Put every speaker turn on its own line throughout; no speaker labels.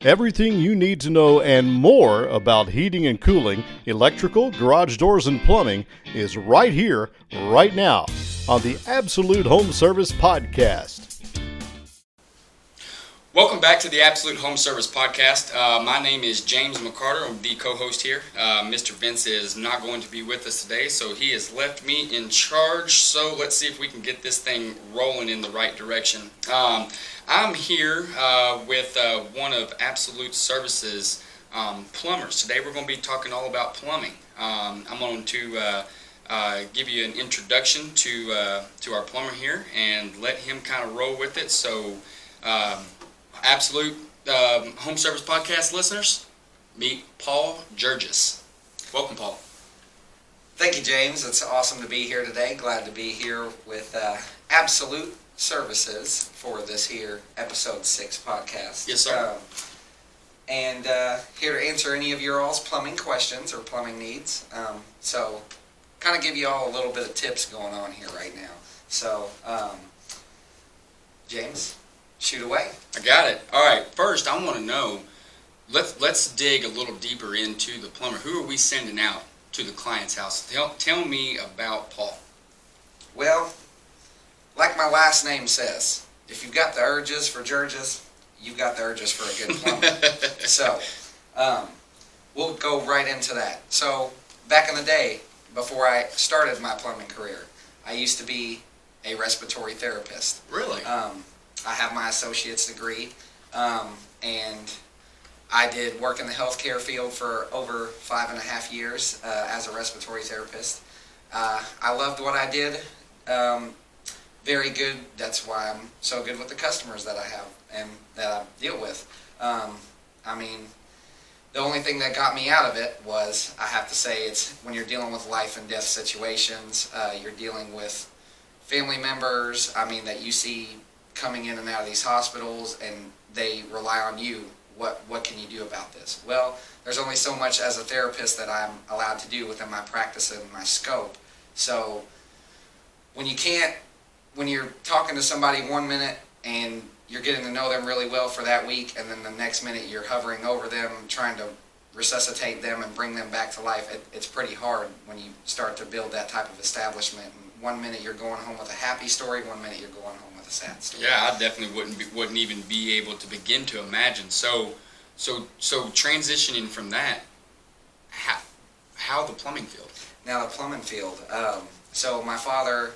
Everything you need to know and more about heating and cooling, electrical, garage doors, and plumbing is right here, right now, on the Absolute Home Service Podcast.
Welcome back to the Absolute Home Service Podcast. My name is James McCarter. I'm the co-host here. Mr. Vince is not going to be with us today, so he has left me in charge. So let's see if we can get this thing rolling in the right direction. I'm here with one of Absolute Services plumbers. Today we're going to be talking all about plumbing. I'm going to give you an introduction to our plumber here and let him kind of roll with it. So Absolute Home Service Podcast listeners, meet Paul Gerges. Welcome, Paul.
Thank you, James. It's awesome to be here today. Glad to be here with Absolute Services for this here episode 6 podcast.
Yes, sir.
And here to answer any of your all's plumbing questions or plumbing needs. So kind of give you all a little bit of tips going on here right now. So, James, shoot away.
I got it. All right. First, I want to know, let's dig a little deeper into the plumber. Who are we sending out to the client's house? Tell me about Paul.
Well, like my last name says, if you've got the urges for Gerges, you've got the urges for a good plumber. So, we'll go right into that. So, back in the day, before I started my plumbing career, I used to be a respiratory therapist.
Really?
I have my associate's degree, and I did work in the healthcare field for over 5.5 years as a respiratory therapist. I loved what I did. Very good. That's why I'm so good with the customers that I have and that I deal with. I mean, the only thing that got me out of it was, I have to say, it's when you're dealing with life and death situations, you're dealing with family members, that you see coming in and out of these hospitals, and they rely on you. What can you do about this? Well, there's only so much as a therapist that I'm allowed to do within my practice and my scope. So when you're talking to somebody 1 minute and you're getting to know them really well for that week, and then the next minute you're hovering over them, trying to resuscitate them and bring them back to life, it's pretty hard when you start to build that type of establishment. And 1 minute you're going home with a happy story, 1 minute you're going home with a sad story.
Yeah, I definitely wouldn't even be able to begin to imagine. So transitioning from that, how the plumbing field?
Now the plumbing field. So my father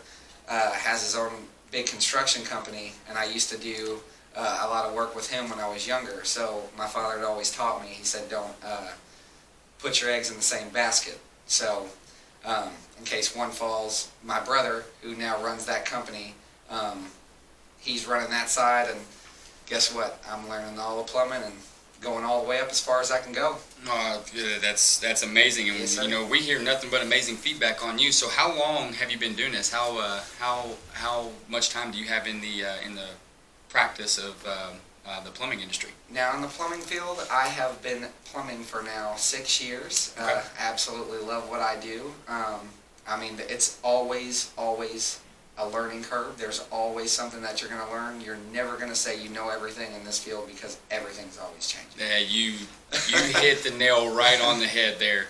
has his own big construction company, and I used to do a lot of work with him when I was younger. So my father had always taught me, he said, don't put your eggs in the same basket. So in case one falls, my brother, who now runs that company, he's running that side, and guess what? I'm learning all the plumbing and going all the way up as far as I can go.
That's amazing, and
yes,
we hear nothing but amazing feedback on you. So how long have you been doing this? How much time do you have in the practice of the plumbing industry?
Now in the plumbing field, I have been plumbing for now 6 years.
Okay.
Absolutely love what I do. It's always a learning curve. There's always something that you're going to learn. You're never going to say you know everything in this field, because everything's always changing.
Yeah, you hit the nail right on the head there.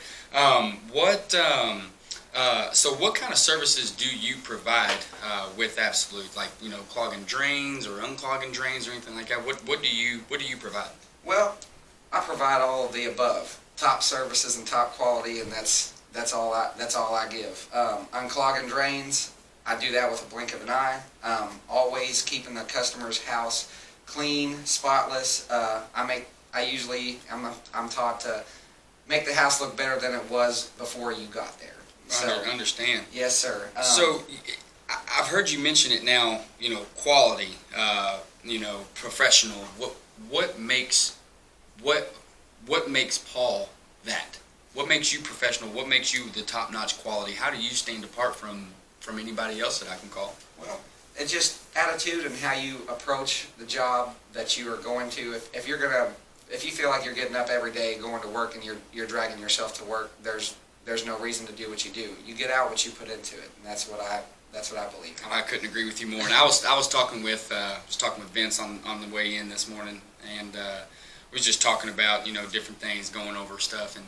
So what kind of services do you provide with Absolute? Like, clogging drains or unclogging drains or anything like that? What do you provide?
Well, I provide all of the above. Top services and top quality, and that's all I give. Unclogging drains, I do that with a blink of an eye. Always keeping the customer's house clean, spotless. I'm taught to make the house look better than it was before you got there. So,
I understand.
Yes, sir.
So I've heard you mention it now. Quality. Professional. What makes Paul that? What makes you professional? What makes you the top-notch quality? How do you stand apart from anybody else that I can call?
Well, it's just attitude and how you approach the job that you are going to. If you feel like you're getting up every day going to work and you're dragging yourself to work, there's no reason to do what you do. You get out what you put into it, and that's what I believe.
I couldn't agree with you more. And I was talking with Vince on the way in this morning, and was just talking about, different things, going over stuff, and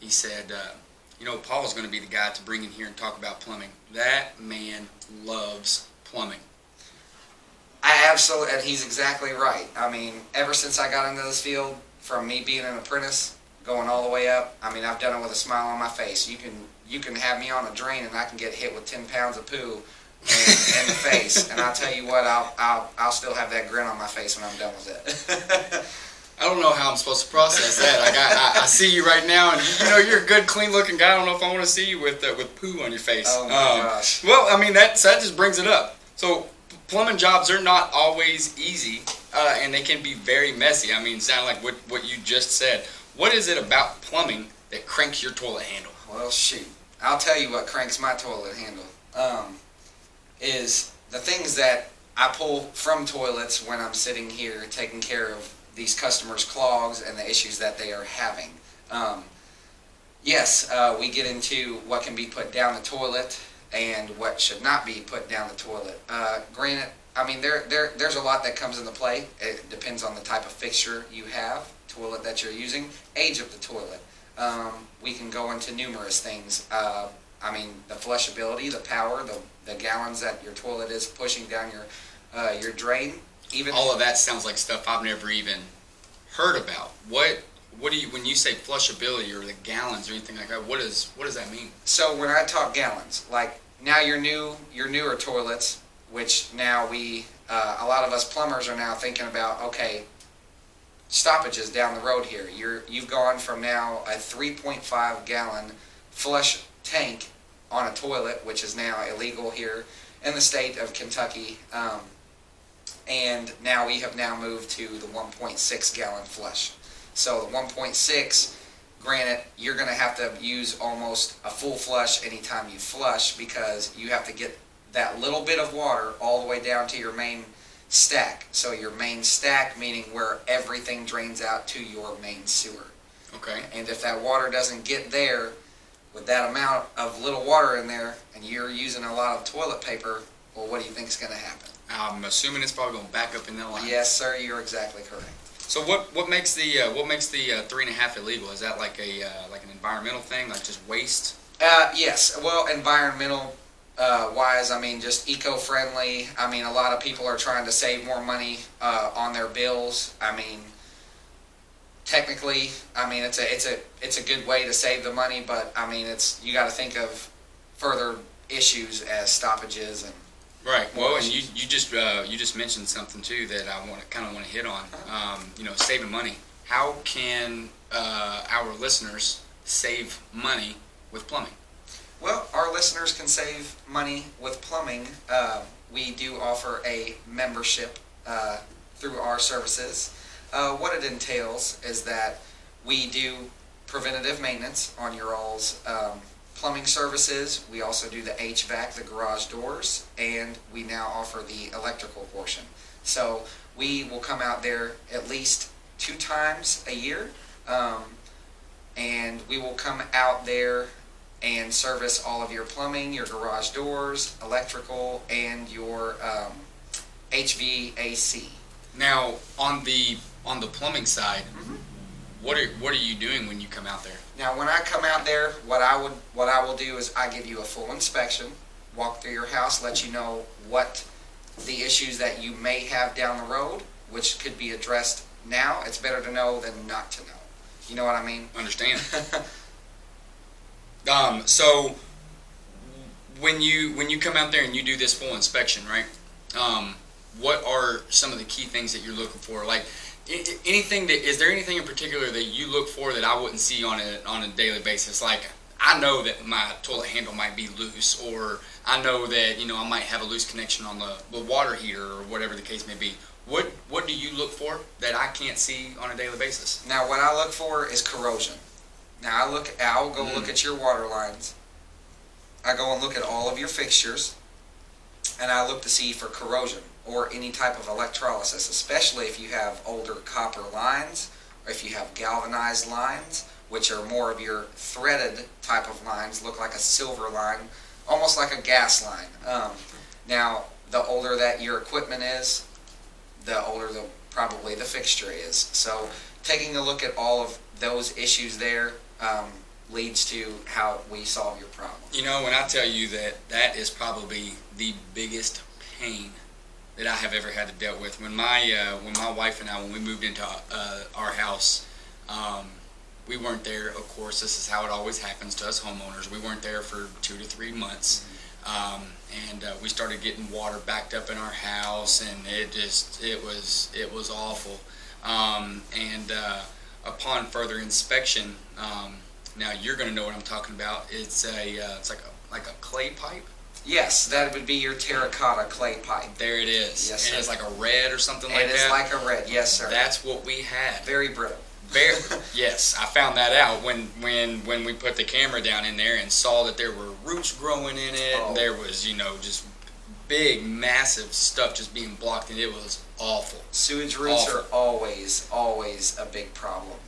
he said, Paul's going to be the guy to bring in here and talk about plumbing. That man loves plumbing.
I absolutely, and he's exactly right. I mean, ever since I got into this field, from me being an apprentice, going all the way up, I mean, I've done it with a smile on my face. You can have me on a drain and I can get hit with 10 pounds of poo in the face, and I'll tell you what, I'll still have that grin on my face when I'm done with it.
I don't know how I'm supposed to process that. Like I see you right now, and you're a good, clean-looking guy. I don't know if I want to see you with poo on your face.
Oh my gosh.
Well, I mean that just brings it up. So plumbing jobs are not always easy, and they can be very messy. I mean, sound like what you just said. What is it about plumbing that cranks your toilet handle?
Well, shoot, I'll tell you what cranks my toilet handle. Is the things that I pull from toilets when I'm sitting here taking care of these customers' clogs and the issues that they are having. Yes, we get into what can be put down the toilet and what should not be put down the toilet. Granted, I mean, there's a lot that comes into play. It depends on the type of fixture you have, toilet that you're using, age of the toilet. We can go into numerous things. I mean, the flushability, the power, the gallons that your toilet is pushing down your drain. Even
all of that sounds like stuff I've never even heard about. What do you, when you say flushability or the gallons or anything like that, what does that mean?
So when I talk gallons, like now your newer toilets, which now a lot of us plumbers are now thinking about, okay, stoppages down the road here. You've gone from now a 3.5 gallon flush tank on a toilet, which is now illegal here in the state of Kentucky. And now we have now moved to the 1.6 gallon flush. So the 1.6, granted, you're going to have to use almost a full flush anytime you flush, because you have to get that little bit of water all the way down to your main stack. So your main stack, meaning where everything drains out to your main sewer.
Okay.
And if that water doesn't get there with that amount of little water in there, and you're using a lot of toilet paper, well, what do you think is going to happen?
I'm assuming it's probably going to back up in that line.
Yes, sir. You're exactly correct.
So what makes the 3.5 illegal? Is that like an environmental thing, like just waste?
Yes. Well, environmental wise, I mean, just eco-friendly. I mean, a lot of people are trying to save more money on their bills. I mean, technically, I mean, it's a good way to save the money, but I mean, you got to think of further issues as stoppages and.
Right. Well, and you just mentioned something too that I want to hit on. Saving money. How can our listeners save money with plumbing?
Well, our listeners can save money with plumbing. We do offer a membership through our services. What it entails is that we do preventative maintenance on your all's plumbing services. We also do the HVAC, the garage doors, and we now offer the electrical portion. So we will come out there at least 2 times a year, and we will come out there and service all of your plumbing, your garage doors, electrical, and your HVAC.
Now, on the plumbing side, what are you doing when you come out there?
Now, when I come out there, what I will do is I give you a full inspection, walk through your house, let you know what the issues that you may have down the road, which could be addressed now. It's better to know than not to know. You know what I mean?
Understand. So when you come out there and you do this full inspection, right? What are some of the key things that you're looking for? Like, is there anything in particular that you look for that I wouldn't see on a daily basis? Like, I know that my toilet handle might be loose, or I know that I might have a loose connection on the water heater, or whatever the case may be. What do you look for that I can't see on a daily basis?
Now, what I look for is corrosion. Now, I'll go look at your water lines. I go and look at all of your fixtures, and I look to see for corrosion or any type of electrolysis, especially if you have older copper lines, or if you have galvanized lines, which are more of your threaded type of lines, look like a silver line, almost like a gas line. Now, the older that your equipment is, the older probably the fixture is. So taking a look at all of those issues there leads to how we solve your problem.
You know, when I tell you that is probably the biggest pain that I have ever had to deal with. When my wife and I, when we moved into our house, we weren't there. Of course, this is how it always happens to us homeowners. We weren't there for 2 to 3 months, and we started getting water backed up in our house, and it was awful. And upon further inspection, now you're going to know what I'm talking about. It's like a clay pipe.
Yes, that would be your terracotta clay pipe.
There it is.
Yes,
and
sir.
it's like a red or something like that.
It is like a red, yes, sir.
That's what we had.
Very brittle.
Yes, I found that out when we put the camera down in there and saw that there were roots growing in it.
Oh.
And there was, just big, massive stuff just being blocked, and it was awful.
Sewage roots
Awful.
are always a big problem,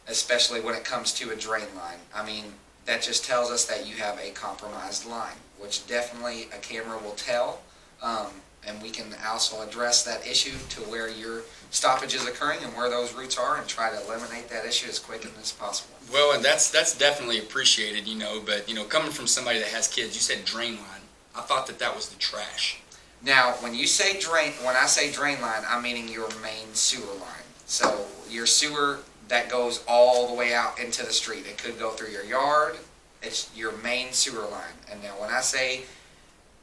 especially when it comes to a drain line. I mean, that just tells us that you have a compromised line, which definitely a camera will tell, and we can also address that issue to where your stoppage is occurring and where those roots are, and try to eliminate that issue as quick as possible.
Well, and that's definitely appreciated, but coming from somebody that has kids, you said drain line. I thought that was the trash.
Now, when I say drain line, I'm meaning your main sewer line. So your sewer that goes all the way out into the street. It could go through your yard. It's your main sewer line. And now when I say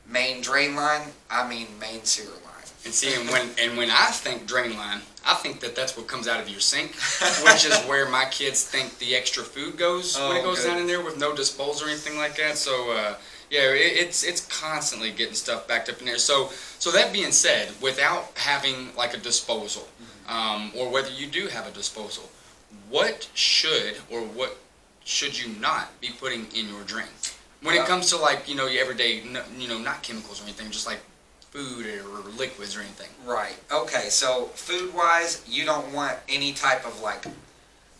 main drain line, I mean main sewer line.
And see, when I think drain line, I think that's what comes out of your sink, which is where my kids think the extra food goes when it goes down in there with no disposal or anything like that. So it's constantly getting stuff backed up in there. So that being said, without having like a disposal, or whether you do have a disposal, what should you not be putting in your drain when it comes to like your everyday not chemicals or anything, just like food or liquids or anything?
Right. Okay. So food wise, you don't want any type of like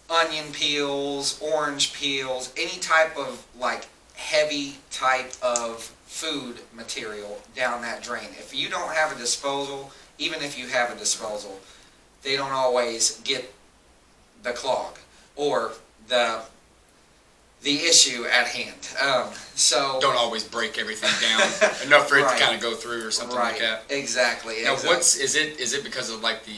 onion peels, orange peels, any type of like heavy type of food material down that drain. If you don't have a disposal, even if you have a disposal, they don't always get the clog or the issue at hand. So
don't always break everything down enough for it
Right.
to kind of go through or something like that.
Exactly.
Now,
exactly.
is it because of like the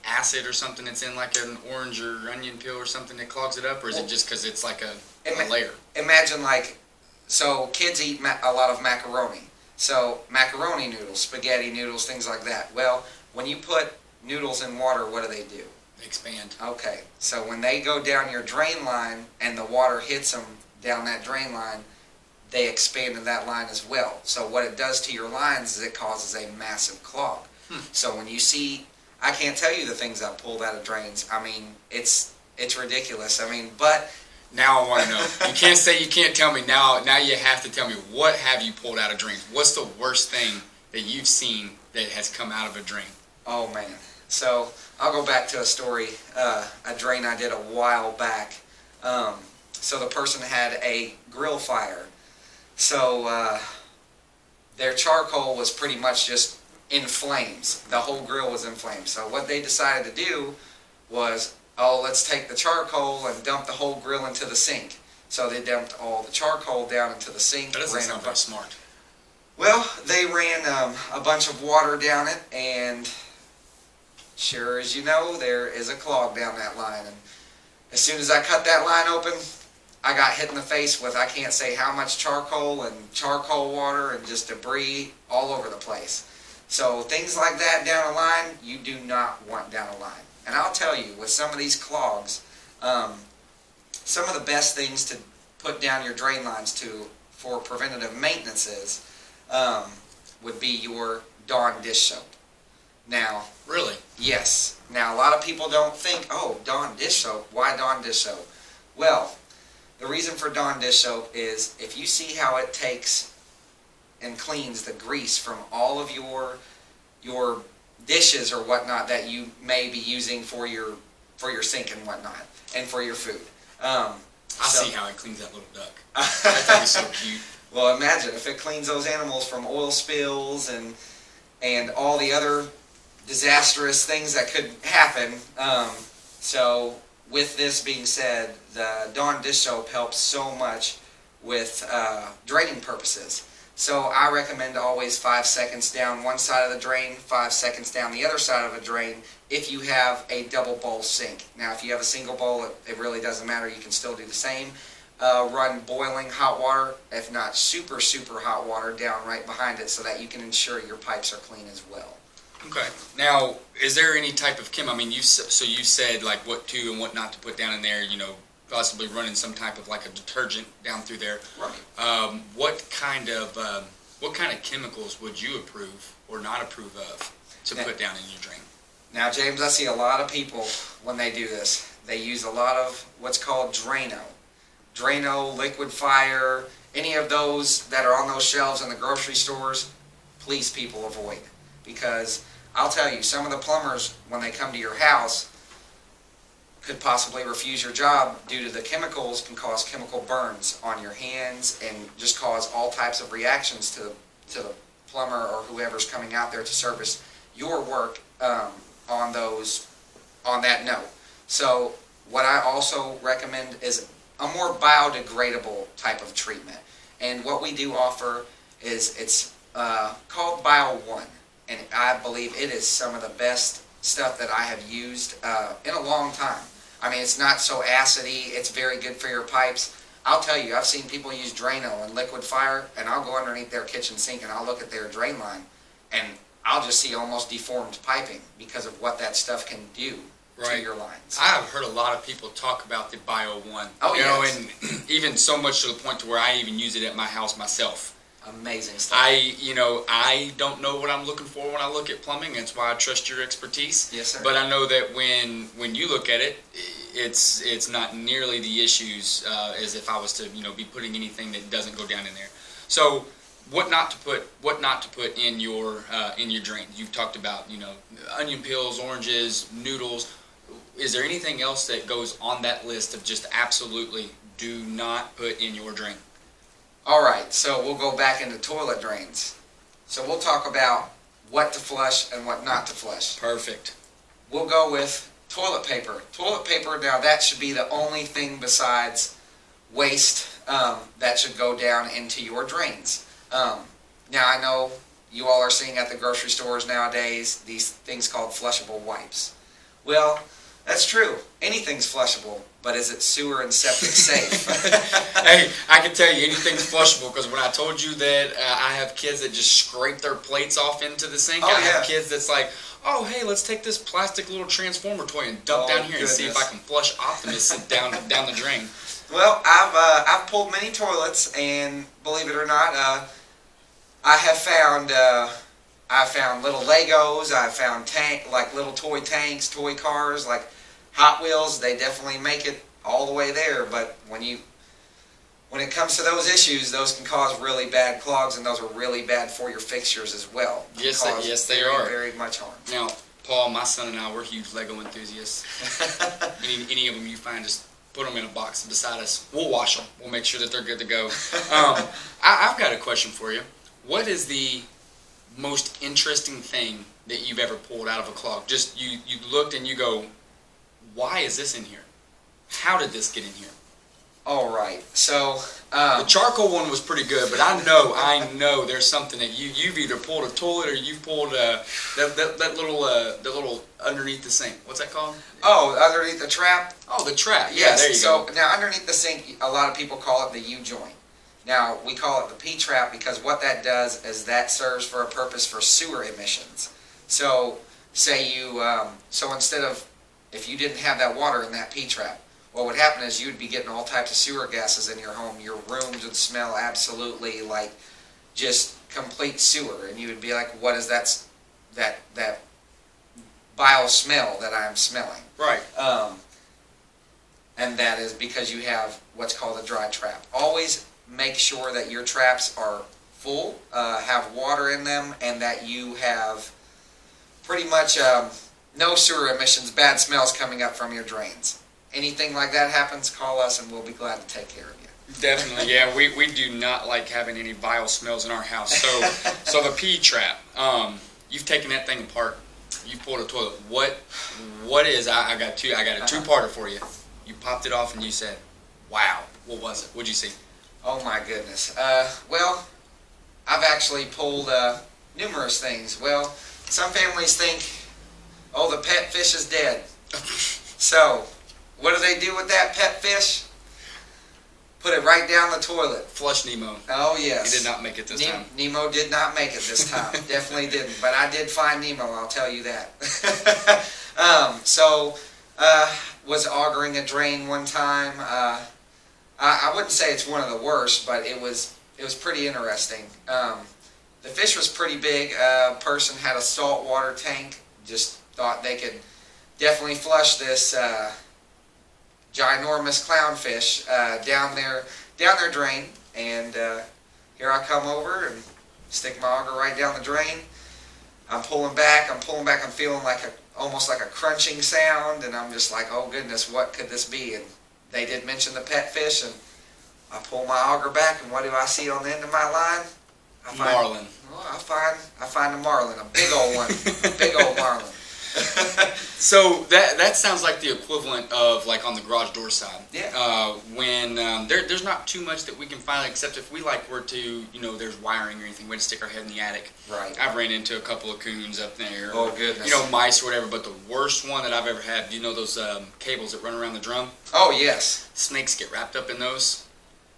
acid or something that's in like an orange or onion peel or something that clogs it up, or is it just because it's like a layer?
Imagine so kids eat a lot of macaroni. So macaroni noodles, spaghetti noodles, things like that. Well, when you put noodles in water, what do?
Expand.
Okay, so when they go down your drain line and the water hits them down that drain line, they expand in that line as well. So what it does to your lines is it causes a massive clog. So when you see, I can't tell you the things I've pulled out of drains. I mean, it's ridiculous. I mean, but
now I want to know. You can't say you can't tell me now. Now you have to tell me, what have you pulled out of drains? What's the worst thing that you've seen that has come out of a drain?
Oh man. So I'll go back to a story, a drain I did a while back. So the person had a grill fire. So their charcoal was pretty much just in flames. The whole grill was in flames. So what they decided to do was, let's take the charcoal and dump the whole grill into the sink. So they dumped all the charcoal down into the sink.
That doesn't sound very smart.
Well, they ran a bunch of water down it, and sure as you know, there is a clog down that line. And as soon as I cut that line open, I got hit in the face with, I can't say how much charcoal and charcoal water and just debris all over the place. So things like that down a line, you do not want down a line. And I'll tell you, with some of these clogs, some of the best things to put down your drain lines for preventative maintenance would be your Dawn dish soap. Now,
Really?
yes. Now, a lot of people don't think, Dawn dish soap. Why Dawn dish soap? Well, the reason for Dawn dish soap is if you see how it takes and cleans the grease from all of your dishes or whatnot that you may be using for your sink and whatnot, and for your food.
I see how it cleans that little duck. That thing is so cute.
Well, imagine if it cleans those animals from oil spills and all the other disastrous things that could happen. So with this being said, the Dawn dish soap helps so much with draining purposes. So I recommend always 5 seconds down one side of the drain, 5 seconds down the other side of a drain if you have a double bowl sink. Now if you have a single bowl, it really doesn't matter, you can still do the same. Run boiling hot water, if not super, super hot water, down right behind it so that you can ensure your pipes are clean as well.
Okay. Now, is there any type of I mean, you said like what to and what not to put down in there. Possibly running some type of like a detergent down through there.
Right.
What kind of chemicals would you approve or not approve of to put down in your drain?
Now, James, I see a lot of people when they do this. They use a lot of what's called Drano. Drano, Liquid Fire, any of those that are on those shelves in the grocery stores, please people avoid. Because I'll tell you, some of the plumbers, when they come to your house, could possibly refuse your job due to the chemicals can cause chemical burns on your hands and just cause all types of reactions to the plumber or whoever's coming out there to service your work on that note. So what I also recommend is a more biodegradable type of treatment. And what we do offer is it's called Bio 1. And I believe it is some of the best stuff that I have used in a long time. I mean, it's not so acidy. It's very good for your pipes. I'll tell you, I've seen people use Drano and Liquid Fire, and I'll go underneath their kitchen sink and I'll look at their drain line, and I'll just see almost deformed piping because of what that stuff can do to your lines.
I have heard a lot of people talk about the Bio 1.
Oh, yes.
And even so much to the point to where I even use it at my house myself.
Amazing stuff.
I don't know what I'm looking for when I look at plumbing. That's why I trust your expertise.
Yes, sir.
But I know that when you look at it, it's not nearly the issues as if I was to be putting anything that doesn't go down in there. So what not to put in your drain? You've talked about onion peels, oranges, noodles. Is there anything else that goes on that list of just absolutely do not put in your drain?
All right, so we'll go back into toilet drains. So we'll talk about what to flush and what not to flush.
Perfect. We'll
go with toilet paper. Toilet paper, now that should be the only thing besides waste that should go down into your drains. Now I know you all are seeing at the grocery stores nowadays these things called flushable wipes. Well, that's true. Anything's flushable, but is it sewer and septic safe?
Hey, I can tell you anything's flushable because when I told you that I have kids that just scrape their plates off into the sink, I have kids that's like, oh, hey, let's take this plastic little transformer toy and dump down here and see if I can flush Optimus down the drain.
Well, I've pulled many toilets, and believe it or not, I have found little Legos. I found little toy tanks, toy cars, like Hot Wheels. They definitely make it all the way there. But when it comes to those issues, those can cause really bad clogs, and those are really bad for your fixtures as well.
Yes, they are.
Very much harm.
Now, Paul, my son and I, we're huge Lego enthusiasts. any of them you find, just put them in a box beside us. We'll wash them. We'll make sure that they're good to go. I've got a question for you. What is the most interesting thing that you've ever pulled out of a clog? Just you looked and you go, why is this in here? How did this get in here?
All right. So
the charcoal one was pretty good, but I know there's something that you've either pulled a toilet or you've pulled that little underneath the sink. What's that called?
Oh, underneath the trap.
Oh, the trap. Yeah,
yes.
There you go.
So now underneath the sink, a lot of people call it the U-joint. Now we call it the P-trap because what that does is that serves for a purpose for sewer emissions. So say so instead of, if you didn't have that water in that P-trap, what would happen is you would be getting all types of sewer gases in your home. Your rooms would smell absolutely like just complete sewer, and you would be like, "What is that bile smell that I'm smelling?"
Right.
And that is because you have what's called a dry trap. Always make sure that your traps are full, have water in them, and that you have pretty much no sewer emissions, bad smells coming up from your drains. Anything like that happens, call us and we'll be glad to take care of you.
Definitely, yeah. We do not like having any vile smells in our house. So the P-trap, you've taken that thing apart. You pulled a toilet. What is? I got a two-parter for you. You popped it off and you said, "Wow, what was it? What'd you see?"
Oh my goodness. Well, I've actually pulled numerous things. Well, some families think, oh, the pet fish is dead. So, what do they do with that pet fish? Put it right down the toilet.
Flush Nemo.
Oh, yes.
He did not make it this time.
Nemo did not make it this time. Definitely didn't. But I did find Nemo, I'll tell you that. Was augering a drain one time. I wouldn't say it's one of the worst, but it was pretty interesting. The fish was pretty big. A person had a saltwater tank. Just thought they could definitely flush this ginormous clownfish down their drain, and here I come over and stick my auger right down the drain. I'm pulling back, I'm feeling almost like a crunching sound, and I'm just like, oh goodness, what could this be? And they did mention the pet fish, and I pull my auger back, and what do I see on the end of my line?
Marlin.
Well, I find a marlin, a big old one, a big old marlin.
So that sounds like the equivalent of like on the garage door side.
Yeah.
When there's not too much that we can find, except if we were to, there's wiring or anything, we'd stick our head in the attic.
Right.
I've ran into a couple of coons up there.
Oh goodness.
Mice or whatever. But the worst one that I've ever had, do you know those cables that run around the drum?
Oh yes.
Snakes get wrapped up in those.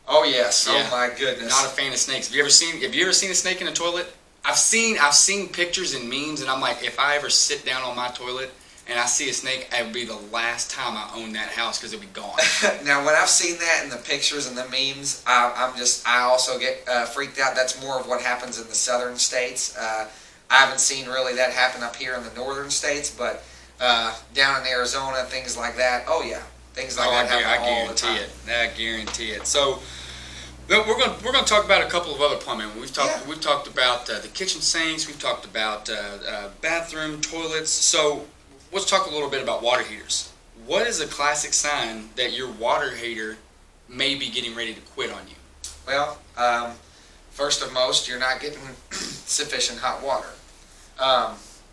Oh yes.
Yeah.
Oh my goodness.
Not a fan of snakes. Have you ever seen a snake in a toilet? I've seen pictures and memes, and I'm like, if I ever sit down on my toilet and I see a snake, it would be the last time I own that house because it'd be gone.
Now, when I've seen that in the pictures and the memes, I also get freaked out. That's more of what happens in the southern states. I haven't seen really that happen up here in the northern states, but down in Arizona, things like that. Oh yeah, things like that happen all the time.
I guarantee it. So. We're going to talk about a couple of other plumbing. We've talked about the kitchen sinks. We've talked about bathroom toilets. So let's talk a little bit about water heaters. What is a classic sign that your water heater may be getting ready to quit on you?
Well, first of most, you're not getting sufficient hot water.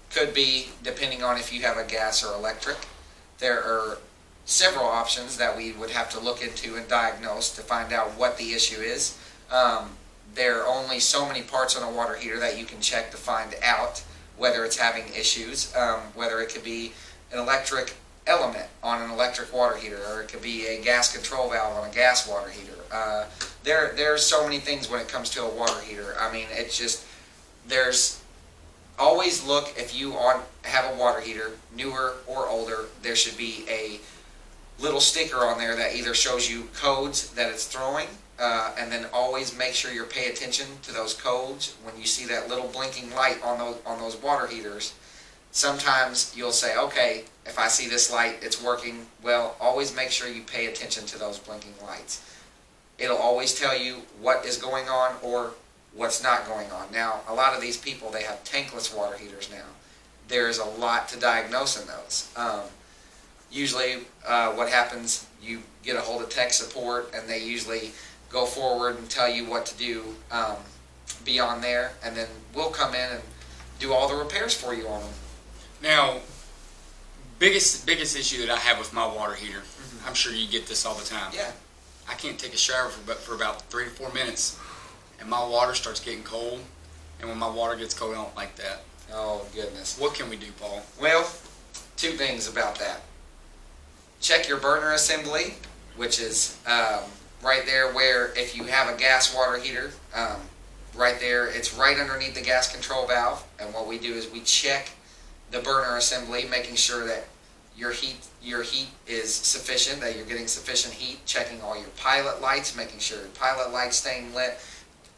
Could be depending on if you have a gas or electric. There are several options that we would have to look into and diagnose to find out what the issue is. There are only so many parts on a water heater that you can check to find out whether it's having issues, whether it could be an electric element on an electric water heater, or it could be a gas control valve on a gas water heater. There's so many things when it comes to a water heater. I mean, it's just, there's always look, if you have a water heater, newer or older, there should be a little sticker on there that either shows you codes that it's throwing, and then always make sure you're pay attention to those codes when you see that little blinking light on those water heaters. Sometimes you'll say, okay, if I see this light, it's working. Well, always make sure you pay attention to those blinking lights. It'll always tell you what is going on or what's not going on. Now, a lot of these people, they have tankless water heaters now. There's a lot to diagnose in those. Usually what happens, you get a hold of tech support, and they usually go forward and tell you what to do beyond there, and then we'll come in and do all the repairs for you on them.
Now, biggest issue that I have with my water heater, I'm sure you get this all the time.
Yeah.
I can't take a shower for about 3 to 4 minutes, and my water starts getting cold, and when my water gets cold, I don't like that.
Oh, goodness.
What can we do, Paul?
Well, two things about that. Check your burner assembly, which is right there where if you have a gas water heater, right there, it's right underneath the gas control valve. And what we do is we check the burner assembly, making sure that your heat is sufficient, that you're getting sufficient heat, checking all your pilot lights, making sure your pilot lights staying lit,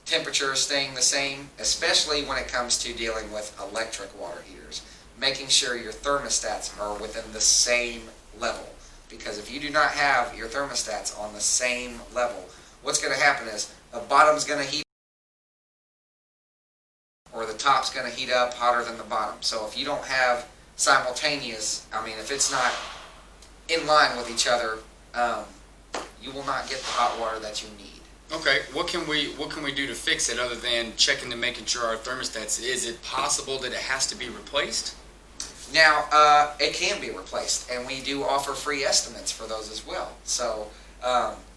temperature is staying the same, especially when it comes to dealing with electric water heaters, making sure your thermostats are within the same level. Because if you do not have your thermostats on the same level, what's going to happen is the bottom's going to heat or the top's going to heat up hotter than the bottom. So if you don't have simultaneous, if it's not in line with each other, you will not get the hot water that you need.
Okay, what can we do to fix it other than checking and making sure our thermostats? Is it possible that it has to be replaced?
Now, it can be replaced, and we do offer free estimates for those as well. So,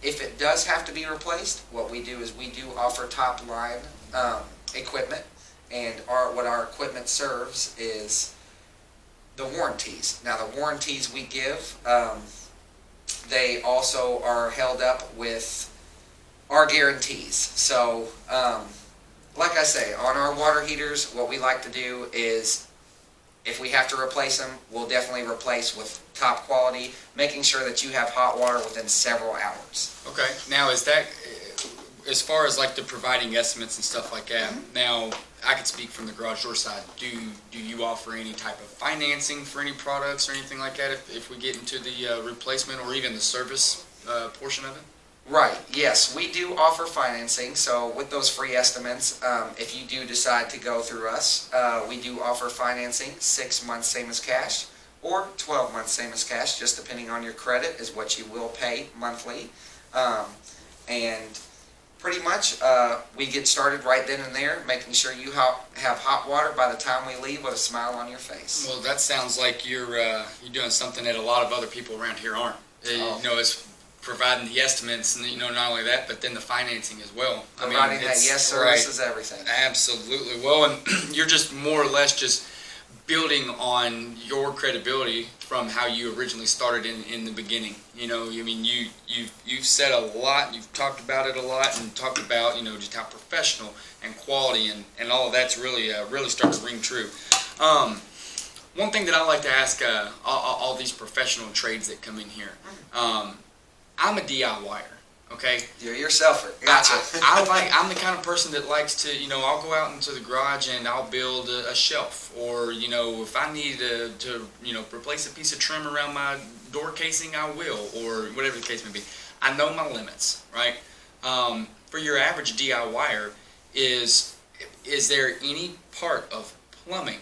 if it does have to be replaced, what we do is we do offer top line equipment, and what our equipment serves is the warranties. Now, the warranties we give, they also are held up with our guarantees. So, like I say, on our water heaters, what we like to do is, if we have to replace them, we'll definitely replace with top quality, making sure that you have hot water within several hours.
Okay. Now, is that, as far as like the providing estimates and stuff like that, now I can speak from the garage door side. Do you offer any type of financing for any products or anything like that if we get into the replacement or even the service portion of it?
Right, yes, we do offer financing. So with those free estimates, if you do decide to go through us, we do offer financing, 6 months same as cash, or 12 months same as cash, just depending on your credit is what you will pay monthly. And pretty much we get started right then and there, making sure you have hot water by the time we leave with a smile on your face.
Well, that sounds like you're doing something that a lot of other people around here aren't. You know, it's providing the estimates, and not only that, but then the financing as well.
Providing that yes service is everything.
Absolutely. Well, and you're just more or less just building on your credibility from how you originally started in the beginning. You've said a lot, you've talked about it a lot, and talked about just how professional and quality and all of that's really starting to ring true. One thing that I like to ask all these professional trades that come in here. I'm a DIYer, okay?
You're yourselfer. Gotcha.
I'm the kind of person that likes to, I'll go out into the garage and I'll build a shelf, or if I need to replace a piece of trim around my door casing, I will, or whatever the case may be. I know my limits, right? For your average DIYer, is there any part of plumbing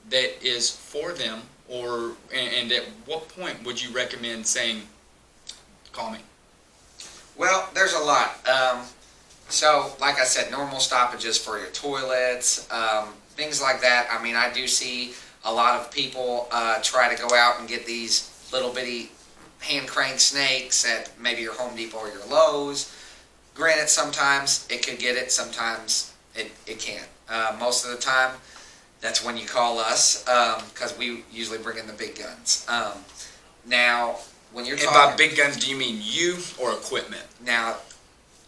that is for them, and at what point would you recommend saying, call me?
Well, there's a lot. So, like I said, normal stoppages for your toilets, things like that. I do see a lot of people try to go out and get these little bitty hand crank snakes at maybe your Home Depot or your Lowe's. Granted, sometimes it could get it, sometimes it can't. Most of the time, that's when you call us, because we usually bring in the big guns. Now, when you're talking...
And by big guns, do you mean you or equipment?
Now,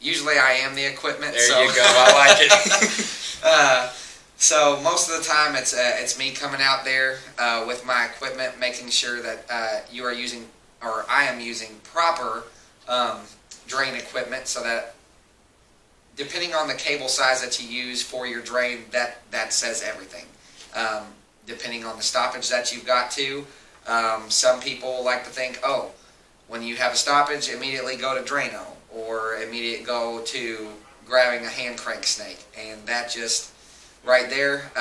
usually I am the equipment.
There you go. I like it.
So most of the time, it's me coming out there with my equipment, making sure that you are using, or I am using, proper drain equipment, so that depending on the cable size that you use for your drain, that says everything. Depending on the stoppage that you've got to. Some people like to think, oh, when you have a stoppage, immediately go to Drano, or immediately go to grabbing a hand crank snake, and that just right there,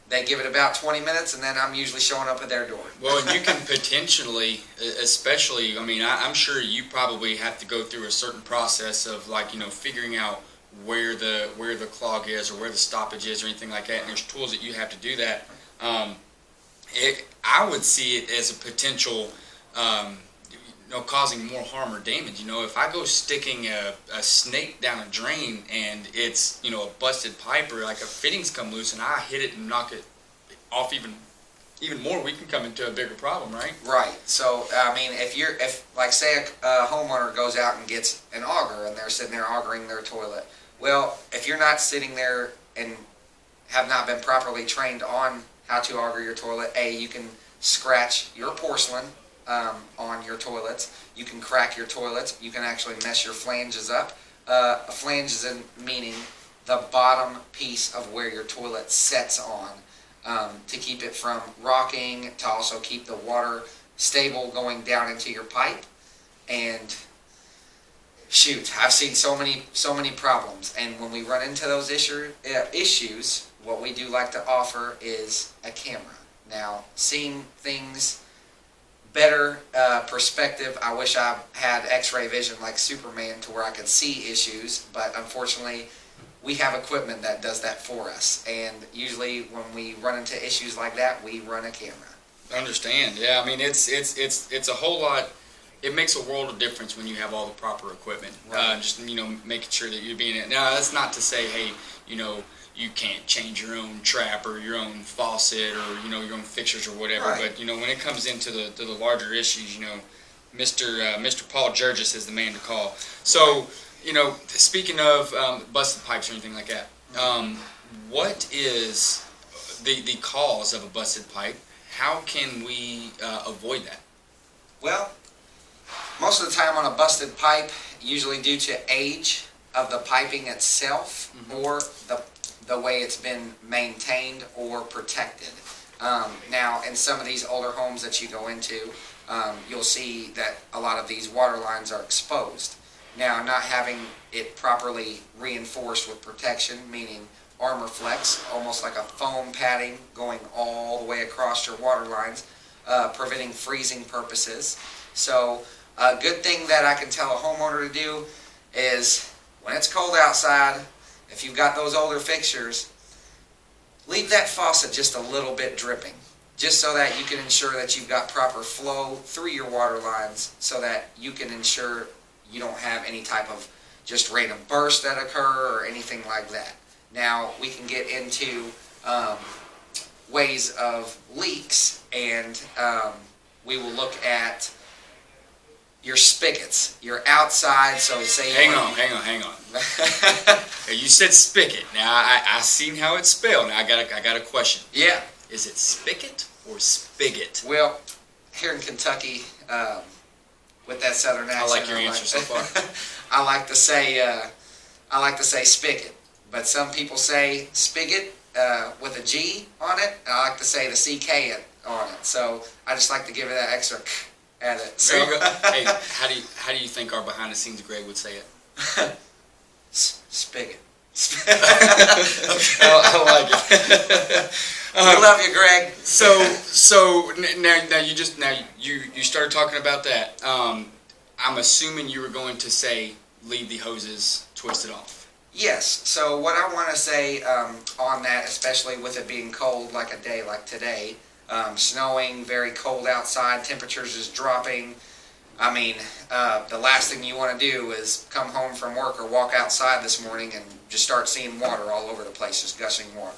they give it about 20 minutes, and then I'm usually showing up at their door.
Well, and you can potentially, especially, I'm sure you probably have to go through a certain process of figuring out where the clog is or where the stoppage is or anything like that, and there's tools that you have to do that. I would see it as a potential, causing more harm or damage. If I go sticking a snake down a drain and it's, a busted pipe, or like a fittings come loose and I hit it and knock it off even more, we can come into a bigger problem, right?
Right. So, if like say a homeowner goes out and gets an auger and they're sitting there augering their toilet, well, if you're not sitting there and have not been properly trained on how to auger your toilet, you can scratch your porcelain on your toilets. You can crack your toilets. You can actually mess your flanges up. A flange is meaning the bottom piece of where your toilet sets on, to keep it from rocking, to also keep the water stable going down into your pipe. And shoot, I've seen so many problems. And when we run into those issues, what we do like to offer is a camera. Now, seeing things better perspective, I wish I had x-ray vision like Superman to where I could see issues, but unfortunately we have equipment that does that for us. And usually when we run into issues like that, we run a camera.
Understand? Yeah, I mean it's a whole lot. It makes a world of difference when you have all the proper equipment.
Right.
Just making sure that you're being. Now that's not to say, hey, you can't change your own trap or your own faucet or your own fixtures or whatever.
Right.
But when it comes into the larger issues, Mr. Paul Gerges is the man to call. So speaking of busted pipes or anything like that, what is the cause of a busted pipe? How can we avoid that?
Well, most of the time on a busted pipe, usually due to age of the piping itself, or the way it's been maintained or protected. Now, in some of these older homes that you go into, you'll see that a lot of these water lines are exposed. Now, not having it properly reinforced with protection, meaning Armor Flex, almost like a foam padding going all the way across your water lines, preventing freezing purposes. So a good thing that I can tell a homeowner to do is when it's cold outside, if you've got those older fixtures, leave that faucet just a little bit dripping, just so that you can ensure that you've got proper flow through your water lines, so that you can ensure you don't have any type of just random burst that occur or anything like that. Now, we can get into ways of leaks, and we will look at your spigots, your outside. So say
hang on. You said spigot. Now I seen how it's spelled. Now I got a question.
Yeah.
Is it spigot or spigot?
Well, here in Kentucky, with that southern accent,
I like your answer so far.
I like to say spigot, but some people say spigot with a G on it. I like to say the CK on it. So I just like to give it that extra at it. So,
there you go. Hey, how do you think our behind the scenes Greg would say it?
Spigot.
I like it.
I love you, Greg.
So now you started talking about that. I'm assuming you were going to say leave the hoses twisted off.
Yes. So what I want to say on that, especially with it being cold, like a day like today, snowing, very cold outside, temperatures is dropping. I mean, the last thing you want to do is come home from work or walk outside this morning and just start seeing water all over the place, just gushing water.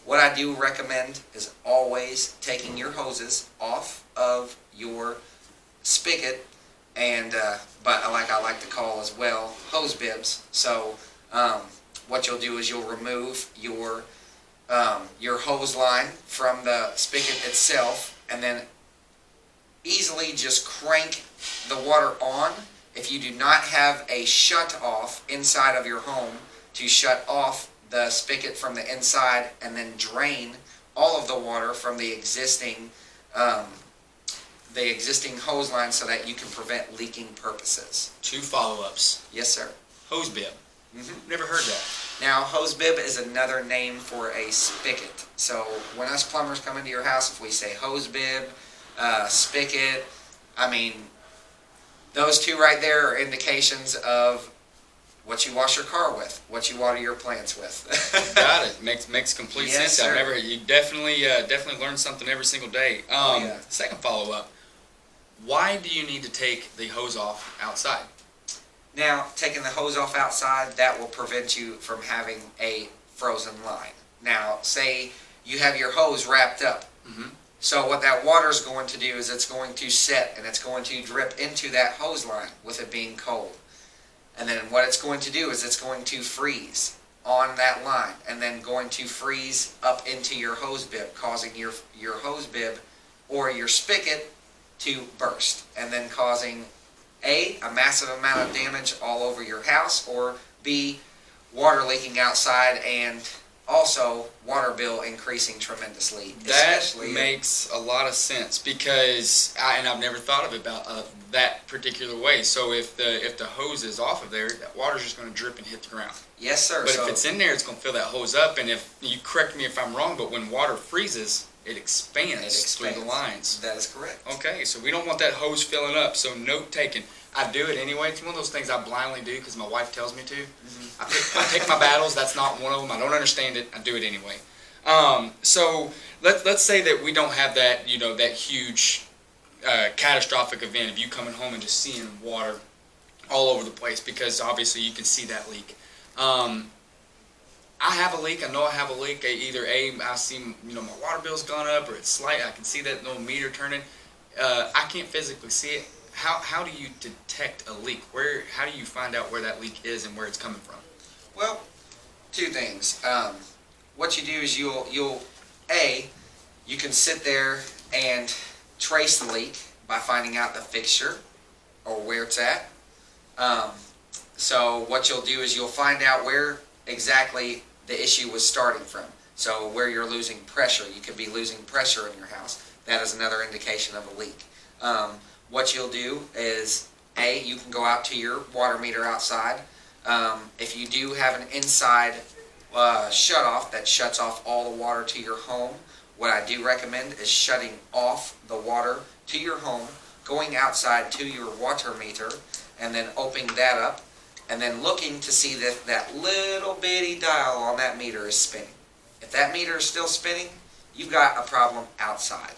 What I do recommend is always taking your hoses off of your spigot, and but I like to call as well hose bibs. So what you'll do is you'll remove your hose line from the spigot itself, and then easily just crank the water on. If you do not have a shut off inside of your home to shut off the spigot from the inside and then drain all of the water from the existing hose line, so that you can prevent leaking purposes.
2 follow-ups.
Yes, sir.
Hose bib. Never heard that.
Now, hose bib is another name for a spigot. So when us plumbers come into your house, if we say hose bib, spigot, I mean, those two right there are indications of what you wash your car with, what you water your plants with.
Got it. Makes complete
Yes,
sense.
sir.
You definitely learn something every single day.
Yeah.
Second follow-up. Why do you need to take the hose off outside?
Now, taking the hose off outside, that will prevent you from having a frozen line. Now, say you have your hose wrapped up. So what that water is going to do is it's going to set and it's going to drip into that hose line with it being cold. And then what it's going to do is it's going to freeze on that line, and then going to freeze up into your hose bib, causing your hose bib or your spigot to burst, and then causing A, massive amount of damage all over your house, or B, water leaking outside, and also water bill increasing tremendously.
That makes a lot of sense, because I've never thought of it about that particular way. So if the hose is off of there, that water's just going to drip and hit the ground.
Yes, sir.
But if it's in there, it's going to fill that hose up. And if you correct me if I'm wrong, but when water freezes, it expands through the lines.
That is correct.
Okay, so we don't want that hose filling up. So note taking. I do it anyway. It's one of those things I blindly do because my wife tells me to. I pick my battles. That's not one of them. I don't understand it. I do it anyway. So let's say that we don't have that, that huge catastrophic event of you coming home and just seeing water all over the place, because obviously you can see that leak. I have a leak. I know I have a leak. I see my water bill's gone up, or it's slight. I can see that little meter turning. I can't physically see it. How do you detect a leak? How do you find out where that leak is and where it's coming from?
Well, two things. What you do is you can sit there and trace the leak by finding out the fixture or where it's at. So what you'll do is you'll find out where exactly the issue was starting from. So where you're losing pressure, you could be losing pressure in your house. That is another indication of a leak. What you'll do is, you can go out to your water meter outside. If you do have an inside shutoff that shuts off all the water to your home, what I do recommend is shutting off the water to your home, going outside to your water meter, and then opening that up, and then looking to see that that little bitty dial on that meter is spinning. If that meter is still spinning, you've got a problem outside.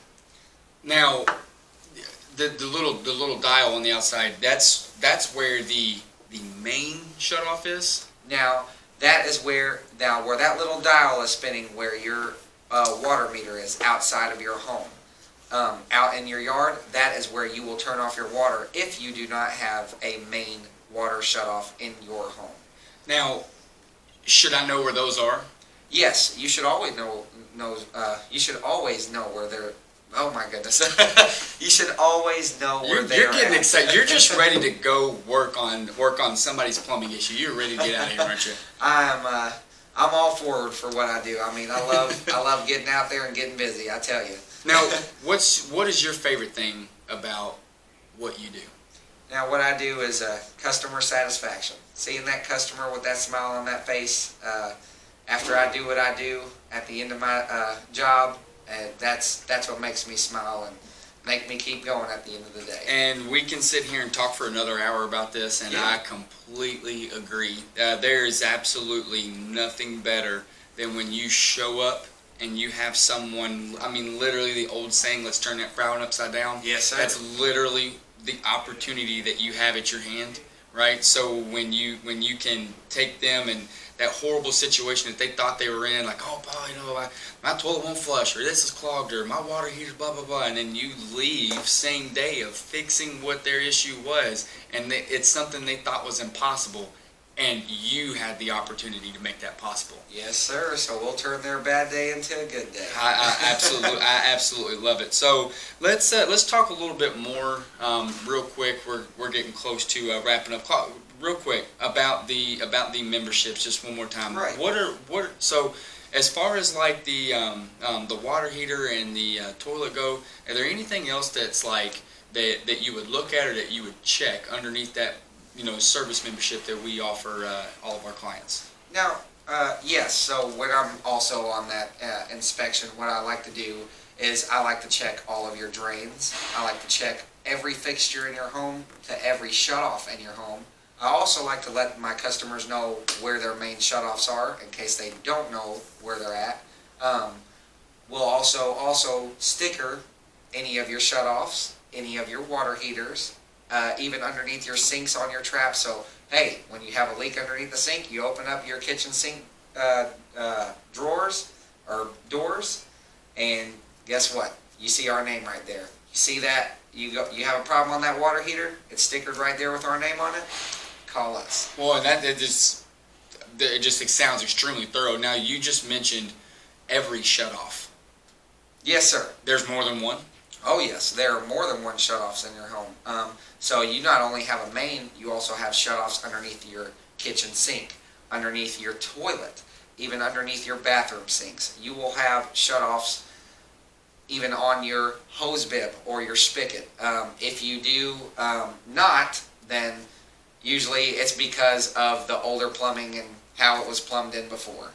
Now, the little dial on the outside, that's where the main shutoff is?
Now, that is where that little dial is spinning, where your water meter is outside of your home. Out in your yard, that is where you will turn off your water if you do not have a main water shutoff in your home.
Now, should I know where those are?
Yes, you should always know. You should always know where they're. Oh my goodness! You should always know where they're.
You're getting excited. You're just ready to go work on somebody's plumbing issue. You're ready to get out of here, aren't you?
I'm all forward for what I do. I mean, I love getting out there and getting busy. I tell you.
Now, what is your favorite thing about what you do?
Now, what I do is customer satisfaction. Seeing that customer with that smile on that face after I do what I do at the end of my job, that's what makes me smile and make me keep going at the end of the day.
And we can sit here and talk for another hour about this, and I completely agree. There is absolutely nothing better than when you show up and you have someone, I mean, literally the old saying, let's turn that frown upside down.
Yes, sir.
That's literally the opportunity that you have at your hand, right? So when you can take them and that horrible situation that they thought they were in, like, oh, Paul, my toilet won't flush, or this is clogged, or my water heater's blah, blah, blah, and then you leave same day of fixing what their issue was, and it's something they thought was impossible, and you had the opportunity to make that possible.
Yes, sir. So we'll turn their bad day into a good day.
I absolutely love it. So let's talk a little bit more, real quick. We're getting close to wrapping up. Real quick about the memberships. Just one more time.
Right.
So as far as like the water heater and the toilet go, are there anything else that's like that you would look at or that you would check underneath that service membership that we offer all of our clients?
Now, yes. So when I'm also on that inspection, what I like to do is I like to check all of your drains. I like to check every fixture in your home to every shutoff in your home. I also like to let my customers know where their main shutoffs are in case they don't know where they're at. We'll also sticker any of your shutoffs, any of your water heaters, even underneath your sinks on your trap. So, hey, when you have a leak underneath the sink, you open up your kitchen sink drawers or doors, and guess what? You see our name right there. You see that? You have a problem on that water heater? It's stickered right there with our name on it. Call us.
Well, and it just sounds extremely thorough. Now, you just mentioned every shutoff.
Yes, sir.
There's more than one?
Oh, yes. There are more than one shutoffs in your home. So you not only have a main, you also have shutoffs underneath your kitchen sink, underneath your toilet, even underneath your bathroom sinks. You will have shutoffs even on your hose bib or your spigot. If you do not, then usually it's because of the older plumbing and how it was plumbed in before.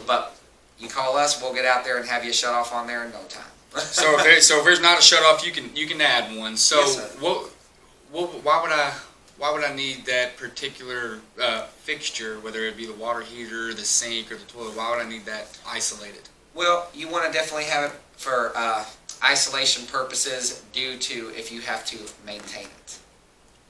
But you call us, we'll get out there and have you shut off on there in no time.
So if there's not a shut off, you can add one. So
Yes, sir.
why would I need that particular fixture, whether it be the water heater, the sink, or the toilet? Why would I need that isolated?
Well, you want to definitely have it for isolation purposes due to if you have to maintain it.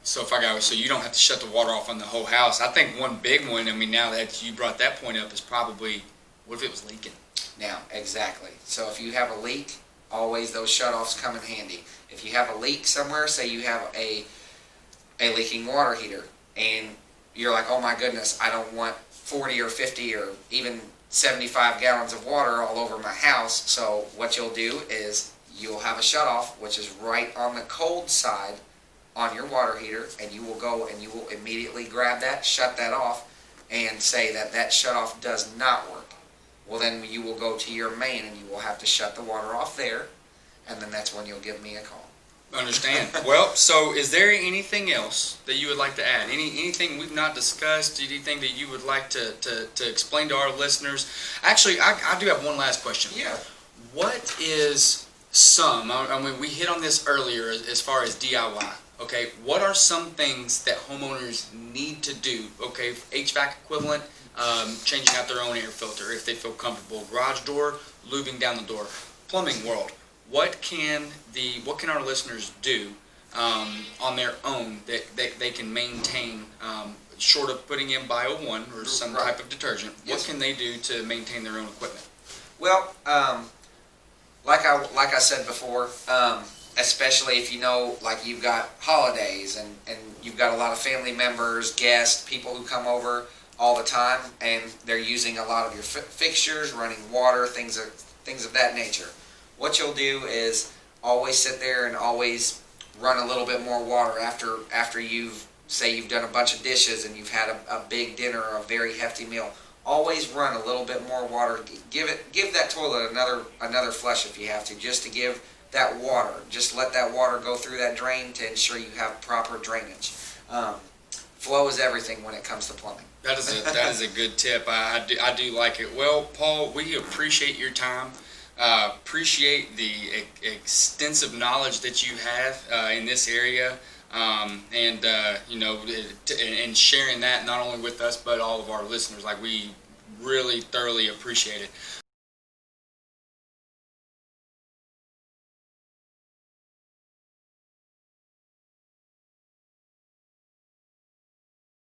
So so you don't have to shut the water off on the whole house. I think one big one, I mean, now that you brought that point up, is probably, what if it was leaking?
Now, exactly. So if you have a leak, always those shutoffs come in handy. If you have a leak somewhere, say you have a leaking water heater, and you're like, oh my goodness, I don't want 40 or 50 or even 75 gallons of water all over my house. So what you'll do is you'll have a shutoff, which is right on the cold side on your water heater, and you will go and you will immediately grab that, shut that off, and say that that shutoff does not work. Well, then you will go to your main and you will have to shut the water off there, and then that's when you'll give me a call.
Understand. Well, so is there anything else that you would like to add? Anything we've not discussed? Anything that you would like to explain to our listeners? Actually, I do have one last question.
Yeah.
What is I mean, we hit on this earlier as far as DIY. Okay, what are some things that homeowners need to do? Okay, HVAC equivalent, changing out their own air filter if they feel comfortable. Garage door, lubing down the door. Plumbing world. What can our listeners do on their own that they can maintain, short of putting in Bio 1 or some
Right.
type of detergent?
Yes.
What can they do to maintain their own equipment?
Well, like I said before, especially if you know, like you've got holidays and you've got a lot of family members, guests, people who come over all the time, and they're using a lot of your fixtures, running water, things of that nature. What you'll do is always sit there and always run a little bit more water after you've done a bunch of dishes and you've had a big dinner or a very hefty meal. Always run a little bit more water. Give that toilet another flush if you have to, just to give that water. Just let that water go through that drain to ensure you have proper drainage. Flow is everything when it comes to plumbing.
That is a good tip. I do like it. Well, Paul, we appreciate your time. Appreciate the extensive knowledge that you have in this area, and and sharing that not only with us but all of our listeners. Like, we really thoroughly appreciate it.